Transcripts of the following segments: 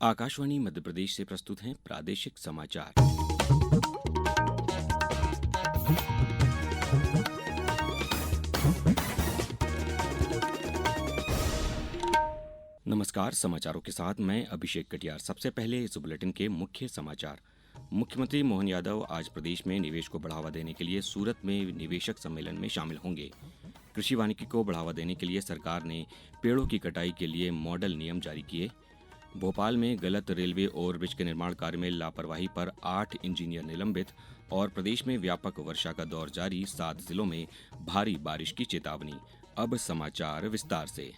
आकाशवाणी मध्य प्रदेश से प्रस्तुत हैं प्रादेशिक समाचार। नमस्कार, समाचारों के साथ मैं अभिषेक कटियार। सबसे पहले इस बुलेटिन के मुख्य समाचार। मुख्यमंत्री मोहन यादव आज प्रदेश में निवेश को बढ़ावा देने के लिए सूरत में निवेशक सम्मेलन में शामिल होंगे। कृषि वानिकी को बढ़ावा देने के लिए सरकार ने पेड़ों की कटाई के लिए मॉडल नियम जारी किए। भोपाल में गलत रेलवे ओवरब्रिज के निर्माण कार्य में लापरवाही पर 8 इंजीनियर निलंबित और प्रदेश में व्यापक वर्षा का दौर जारी, 7 जिलों में भारी बारिश की चेतावनी। अब समाचार विस्तार से।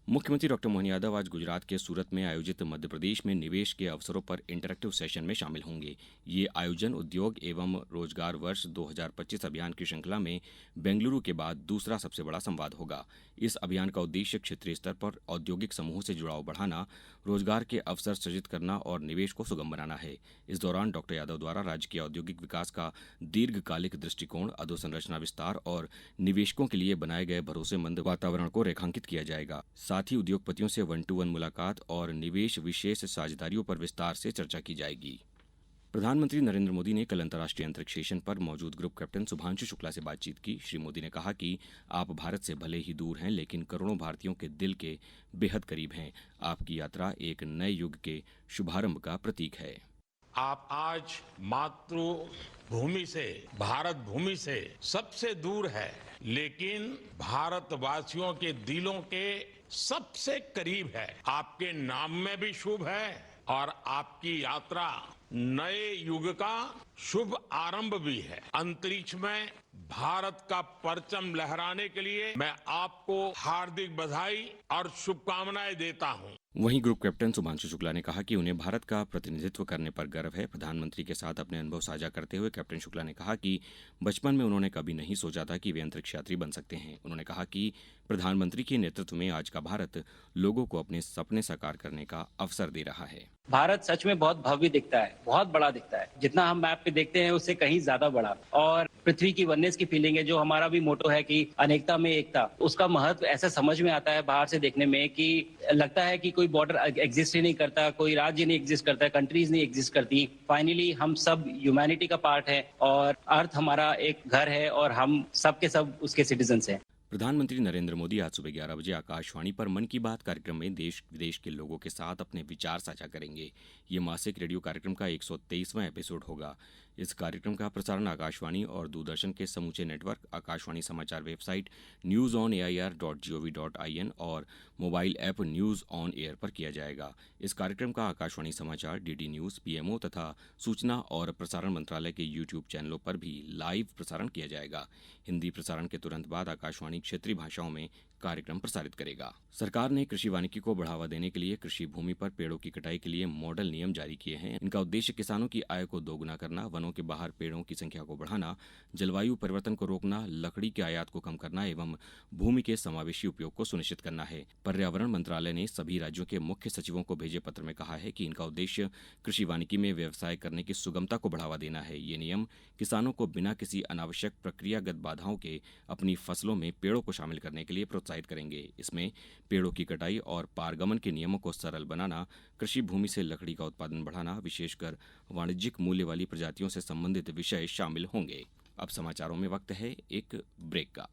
मुख्यमंत्री डॉक्टर मोहन यादव आज गुजरात के सूरत में आयोजित मध्य प्रदेश में निवेश के अवसरों पर इंटरैक्टिव सेशन में शामिल होंगे। ये आयोजन उद्योग एवं रोजगार वर्ष 2025 अभियान की श्रृंखला में बेंगलुरु के बाद दूसरा सबसे बड़ा संवाद होगा। इस अभियान का उद्देश्य क्षेत्रीय स्तर पर औद्योगिक समूहों से जुड़ाव बढ़ाना, रोजगार के अवसर सृजित करना और निवेश को सुगम बनाना है। इस दौरान डॉक्टर यादव द्वारा राज्य के औद्योगिक विकास का दीर्घकालिक दृष्टिकोण, अधोसंरचना विस्तार और निवेशकों के लिए बनाए गए भरोसेमंद वातावरण को रेखांकित किया जाएगा। साथ ही उद्योगपतियों से 1-to-1 मुलाकात और निवेश विशेष साझेदारियों पर विस्तार से चर्चा की जाएगी। प्रधानमंत्री नरेंद्र मोदी ने कल अंतर्राष्ट्रीय अंतरिक्ष स्टेशन पर मौजूद ग्रुप कैप्टन शुभांशु शुक्ला से बातचीत की। श्री मोदी ने कहा कि आप भारत से भले ही दूर हैं, लेकिन करोड़ों भारतीयों के दिल के बेहद करीब हैं। आपकी यात्रा एक नए युग के शुभारंभ का प्रतीक है। आप आज मातृभूमि से, भारत भूमि से सबसे दूर है, लेकिन भारतवासियों के दिलों के सबसे करीब है। आपके नाम में भी शुभ है और आपकी यात्रा नए युग का शुभ आरंभ भी है। अंतरिक्ष में भारत का परचम लहराने के लिए मैं आपको हार्दिक बधाई और शुभकामनाएं देता हूं। वहीं ग्रुप कैप्टन शुभांशु शुक्ला ने कहा कि उन्हें भारत का प्रतिनिधित्व करने पर गर्व है। प्रधानमंत्री के साथ अपने अनुभव साझा करते हुए कैप्टन शुक्ला ने कहा कि बचपन में उन्होंने कभी नहीं सोचा था कि वे अंतरिक्ष यात्री बन सकते हैं। उन्होंने कहा कि प्रधानमंत्री के नेतृत्व में आज का भारत लोगों को अपने सपने साकार करने का अवसर दे रहा है। भारत सच में बहुत भव्य दिखता है, बहुत बड़ा दिखता है। जितना हम मैप पे देखते हैं उससे कहीं ज्यादा बड़ा, और पृथ्वी की वननेस की फीलिंग है, जो हमारा भी मोटो है कि अनेकता में एकता, उसका महत्व ऐसा समझ में आता है बाहर से देखने में कि लगता है कि कोई बॉर्डर एग्जिस्ट ही नहीं करता, कोई राज्य नहीं एग्जिस्ट करता, कंट्रीज नहीं एग्जिस्ट करती। फाइनली हम सब ह्यूमैनिटी का पार्ट है और अर्थ हमारा एक घर है और हम सब के सब उसके सिटीजन्स हैं। प्रधानमंत्री नरेंद्र मोदी आज सुबह 11 बजे आकाशवाणी पर मन की बात कार्यक्रम में देश विदेश के लोगों के साथ अपने विचार साझा करेंगे। ये मासिक रेडियो कार्यक्रम का 123वां एपिसोड होगा। इस कार्यक्रम का प्रसारण आकाशवाणी और दूरदर्शन के समूचे नेटवर्क, आकाशवाणी समाचार वेबसाइट newsonair.gov.in और mobile app news on air पर किया जाएगा। इस कार्यक्रम का आकाशवाणी समाचार, डीडी न्यूज, पीएमओ तथा सूचना और प्रसारण मंत्रालय के यूट्यूब चैनलों पर भी लाइव प्रसारण किया जाएगा। हिंदी प्रसारण के तुरंत बाद आकाशवाणी क्षेत्रीय भाषाओं में कार्यक्रम प्रसारित करेगा। सरकार ने कृषि वानिकी को बढ़ावा देने के लिए कृषि भूमि पर पेड़ों की कटाई के लिए मॉडल नियम जारी किए हैं। इनका उद्देश्य किसानों की आय को दोगुना करना, वनों के बाहर पेड़ों की संख्या को बढ़ाना, जलवायु परिवर्तन को रोकना, लकड़ी के आयात को कम करना एवं भूमि के समावेशी उपयोग को सुनिश्चित करना है। पर्यावरण मंत्रालय ने सभी राज्यों के मुख्य सचिवों को भेजे पत्र में कहा है कि इनका उद्देश्य कृषि वानिकी में व्यवसाय करने की सुगमता को बढ़ावा देना है। ये नियम किसानों को बिना किसी अनावश्यक प्रक्रियागत बाधाओं के अपनी फसलों में पेड़ों को शामिल करने के लिए प्रोत्साहित करेंगे। इसमें पेड़ों की कटाई और पारगमन के नियमों को सरल बनाना, कृषि भूमि से लकड़ी का उत्पादन बढ़ाना, विशेषकर वाणिज्यिक मूल्य वाली प्रजातियों से संबंधित विषय शामिल होंगे। अब समाचारों में वक्त है एक ब्रेक का।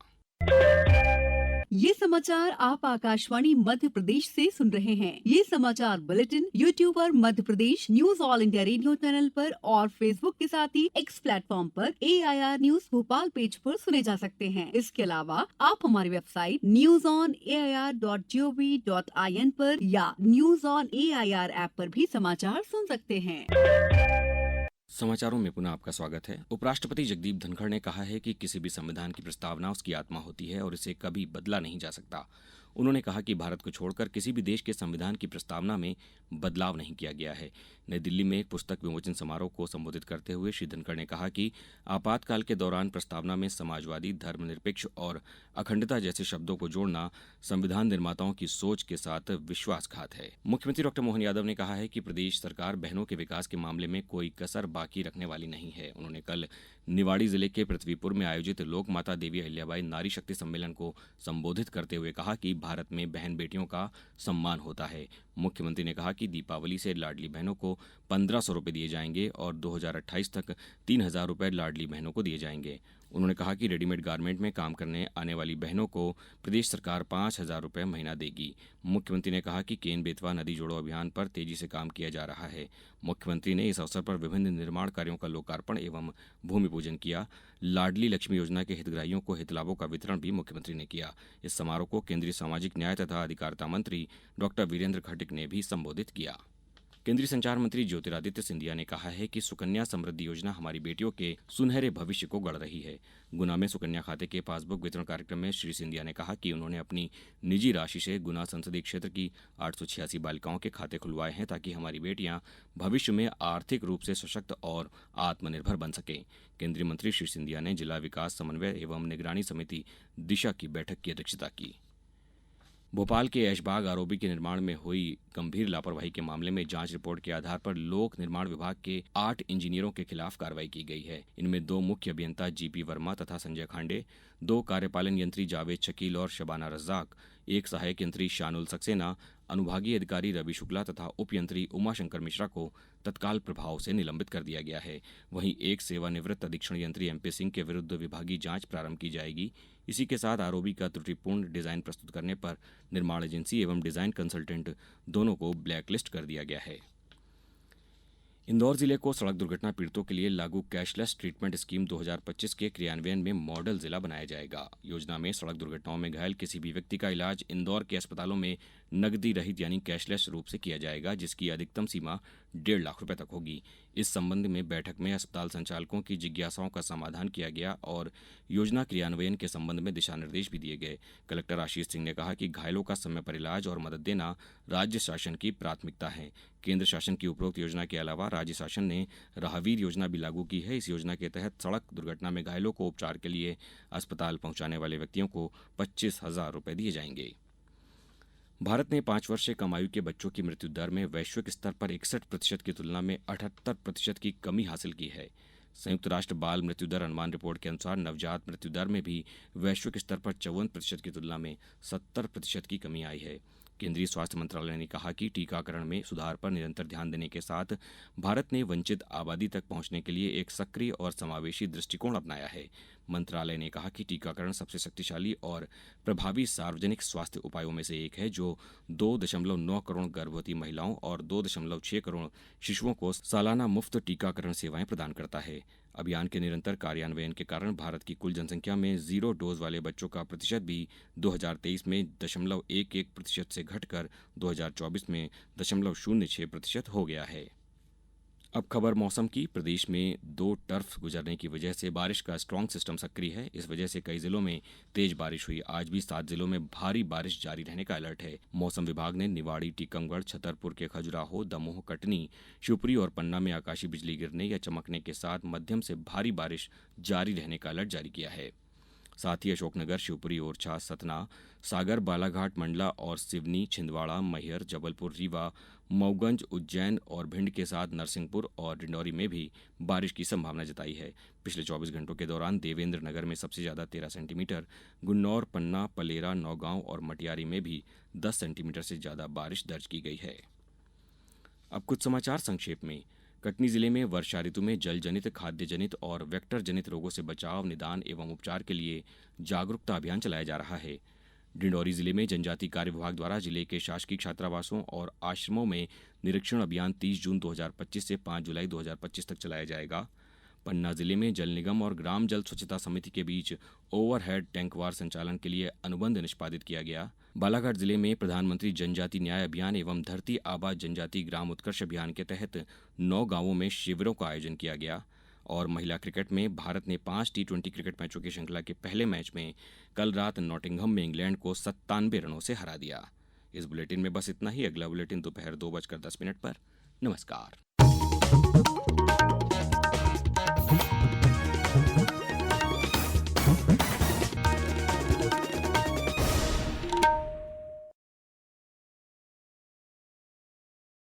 ये समाचार आप आकाशवाणी मध्य प्रदेश से सुन रहे हैं। ये समाचार बुलेटिन YouTube पर Madhya Pradesh news all India radio channel पर और फेसबुक के साथ ही एक्स प्लेटफॉर्म पर AIR न्यूज भोपाल पेज पर सुने जा सकते हैं। इसके अलावा आप हमारी वेबसाइट newsonair.gov.in पर या न्यूज ऑन AIR ऐप पर भी समाचार सुन सकते हैं। समाचारों में पुनः आपका स्वागत है। उपराष्ट्रपति जगदीप धनखड़ ने कहा है कि किसी भी संविधान की प्रस्तावना उसकी आत्मा होती है और इसे कभी बदला नहीं जा सकता। उन्होंने कहा कि भारत को छोड़कर किसी भी देश के संविधान की प्रस्तावना में बदलाव नहीं किया गया है। नई दिल्ली में एक पुस्तक विमोचन समारोह को संबोधित करते हुए श्री धनखड़ ने कहा कि आपातकाल के दौरान प्रस्तावना में समाजवादी, धर्मनिरपेक्ष और अखंडता जैसे शब्दों को जोड़ना संविधान निर्माताओं की सोच के साथ विश्वासघात है। मुख्यमंत्री डॉक्टर मोहन यादव ने कहा है कि प्रदेश सरकार बहनों के विकास के मामले में कोई कसर बाकी रखने वाली नहीं है। उन्होंने कल निवाड़ी जिले के पृथ्वीपुर में आयोजित लोक माता देवी अहिल्याबाई नारी शक्ति सम्मेलन को संबोधित करते हुए कहा कि भारत में बहन बेटियों का सम्मान होता है। मुख्यमंत्री ने कहा कि दीपावली से लाडली बहनों को 1,500 रुपये दिए जाएंगे और 2028 तक 3,000 रुपये लाडली बहनों को दिए जाएंगे। उन्होंने कहा कि रेडीमेड गारमेंट में काम करने आने वाली बहनों को प्रदेश सरकार 5,000 रुपये महीना देगी। मुख्यमंत्री ने कहा कि केन बेतवा नदी जोड़ो अभियान पर तेजी से काम किया जा रहा है। मुख्यमंत्री ने इस अवसर पर विभिन्न निर्माण कार्यों का लोकार्पण एवं भूमि पूजन किया। लाडली लक्ष्मी योजना के हितग्राहियों को हित लाभों का वितरण भी मुख्यमंत्री ने किया। इस समारोह को केंद्रीय सामाजिक न्याय तथा अधिकारिता मंत्री डॉक्टर वीरेंद्र खटिक ने भी संबोधित किया। केंद्रीय संचार मंत्री ज्योतिरादित्य सिंधिया ने कहा है कि सुकन्या समृद्धि योजना हमारी बेटियों के सुनहरे भविष्य को गढ़ रही है। गुना में सुकन्या खाते के पासबुक वितरण कार्यक्रम में श्री सिंधिया ने कहा कि उन्होंने अपनी निजी राशि से गुना संसदीय क्षेत्र की 886 बालिकाओं के खाते खुलवाए हैं ताकि हमारी बेटियां भविष्य में आर्थिक रूप से सशक्त और आत्मनिर्भर बन सकें। केंद्रीय मंत्री श्री सिंधिया ने जिला विकास समन्वय एवं निगरानी समिति दिशा की बैठक की अध्यक्षता की। भोपाल के ऐशबाग आरओबी के निर्माण में हुई गंभीर लापरवाही के मामले में जांच रिपोर्ट के आधार पर लोक निर्माण विभाग के 8 इंजीनियरों के खिलाफ कार्रवाई की गई है। इनमें 2 मुख्य अभियंता जीपी वर्मा तथा संजय खांडे, 2 कार्यपालन यंत्री जावेद शकील और शबाना रज्जाक, 1 सहायक यंत्री शानुल सक्सेना, अनुभागीय अधिकारी रवि शुक्ला तथा उप यंत्री उमाशंकर मिश्रा को तत्काल प्रभाव से निलंबित कर दिया गया है। वहीं 1 सेवानिवृत्त अधीक्षण यंत्री एमपी सिंह के विरुद्ध विभागीय जांच प्रारंभ की जाएगी। इसी के साथ आरओबी का त्रुटिपूर्ण डिजाइन प्रस्तुत करने पर निर्माण एजेंसी एवं डिजाइन कंसल्टेंट दोनों को ब्लैकलिस्ट कर दिया गया है। इंदौर जिले को सड़क दुर्घटना पीड़ितों के लिए लागू कैशलेस ट्रीटमेंट स्कीम 2025 के क्रियान्वयन में मॉडल जिला बनाया जाएगा। योजना में सड़क दुर्घटनाओं में घायल किसी भी व्यक्ति का इलाज इंदौर के अस्पतालों में नकदी रहित यानी कैशलेस रूप से किया जाएगा, जिसकी अधिकतम सीमा 1.5 लाख रुपए तक होगी। इस संबंध में बैठक में अस्पताल संचालकों की जिज्ञासाओं का समाधान किया गया और योजना क्रियान्वयन के संबंध में दिशा निर्देश भी दिए गए। कलेक्टर आशीष सिंह ने कहा कि घायलों का समय पर इलाज और मदद देना राज्य शासन की प्राथमिकता है। केंद्र शासन की उपरोक्त योजना के अलावा राज्य शासन ने राहवीर योजना भी लागू की है। इस योजना के तहत सड़क दुर्घटना में घायलों को उपचार के लिए अस्पताल पहुंचाने वाले व्यक्तियों को 25,000 रुपए दिए जाएंगे। भारत ने 5 वर्ष से कम आयु के बच्चों की मृत्यु दर में वैश्विक स्तर पर 61% की तुलना में 78% की कमी हासिल की है। संयुक्त राष्ट्र बाल मृत्यु दर अनुमान रिपोर्ट के अनुसार नवजात मृत्यु दर में भी वैश्विक स्तर पर 54% की तुलना में 70% की कमी आई है। केंद्रीय स्वास्थ्य मंत्रालय ने कहा कि टीकाकरण में सुधार पर निरंतर ध्यान देने के साथ भारत ने वंचित आबादी तक पहुंचने के लिए एक सक्रिय और समावेशी दृष्टिकोण अपनाया है। मंत्रालय ने कहा कि टीकाकरण सबसे शक्तिशाली और प्रभावी सार्वजनिक स्वास्थ्य उपायों में से एक है, जो 2.9 करोड़ गर्भवती महिलाओं और 2.6 करोड़ शिशुओं को सालाना मुफ्त टीकाकरण सेवाएं प्रदान करता है। अभियान के निरंतर कार्यान्वयन के कारण भारत की कुल जनसंख्या में 0 डोज वाले बच्चों का प्रतिशत भी 2023 में 0.11% से घटकर 2024 में 0.06% हो गया है। अब खबर मौसम की। प्रदेश में 2 टर्फ गुजरने की वजह से बारिश का स्ट्रॉन्ग सिस्टम सक्रिय है। इस वजह से कई जिलों में तेज बारिश हुई। आज भी 7 जिलों में भारी बारिश जारी रहने का अलर्ट है। मौसम विभाग ने निवाड़ी, टीकमगढ़, छतरपुर के खजुराहो, दमोह, कटनी, शिवपुरी और पन्ना में आकाशीय बिजली गिरने या चमकने के साथ मध्यम से भारी बारिश जारी रहने का अलर्ट जारी किया है। साथ ही अशोकनगर, शिवपुरी, ओरछा, सतना, सागर, बालाघाट, मंडला और सिवनी, छिंदवाड़ा, मैहर, जबलपुर, रीवा, मऊगंज, उज्जैन और भिंड के साथ नरसिंहपुर और डिंडौरी में भी बारिश की संभावना जताई है। पिछले 24 घंटों के दौरान देवेंद्र नगर में सबसे ज्यादा 13 सेंटीमीटर, गुन्नौर, पन्ना, पलेरा, नौगांव और मटियारी में भी 10 सेंटीमीटर से ज्यादा बारिश दर्ज की गई है। अब कुछ समाचार संक्षेप में। कटनी जिले में वर्षा ऋतु में जल जनित, खाद्य जनित और वेक्टर जनित रोगों से बचाव, निदान एवं उपचार के लिए जागरूकता अभियान चलाया जा रहा है। डिंडौरी जिले में जनजातीय कार्य विभाग द्वारा जिले के शासकीय छात्रावासों और आश्रमों में निरीक्षण अभियान 30 जून 2025 से 5 जुलाई 2025 तक चलाया जाएगा। पन्ना जिले में जल निगम और ग्राम जल स्वच्छता समिति के बीच ओवरहेड टैंकवार संचालन के लिए अनुबंध निष्पादित किया गया। बालाघाट जिले में प्रधानमंत्री जनजाति न्याय अभियान एवं धरती आबा जनजाति ग्राम उत्कर्ष अभियान के तहत 9 गांवों में शिविरों का आयोजन किया गया। और महिला क्रिकेट में भारत ने 5 T20 क्रिकेट मैचों की श्रृंखला के पहले मैच में कल रात नॉटिंघम में इंग्लैंड को 97 रनों से हरा दिया। इस बुलेटिन में बस इतना ही। अगला बुलेटिन दोपहर 2:10 पर। नमस्कार।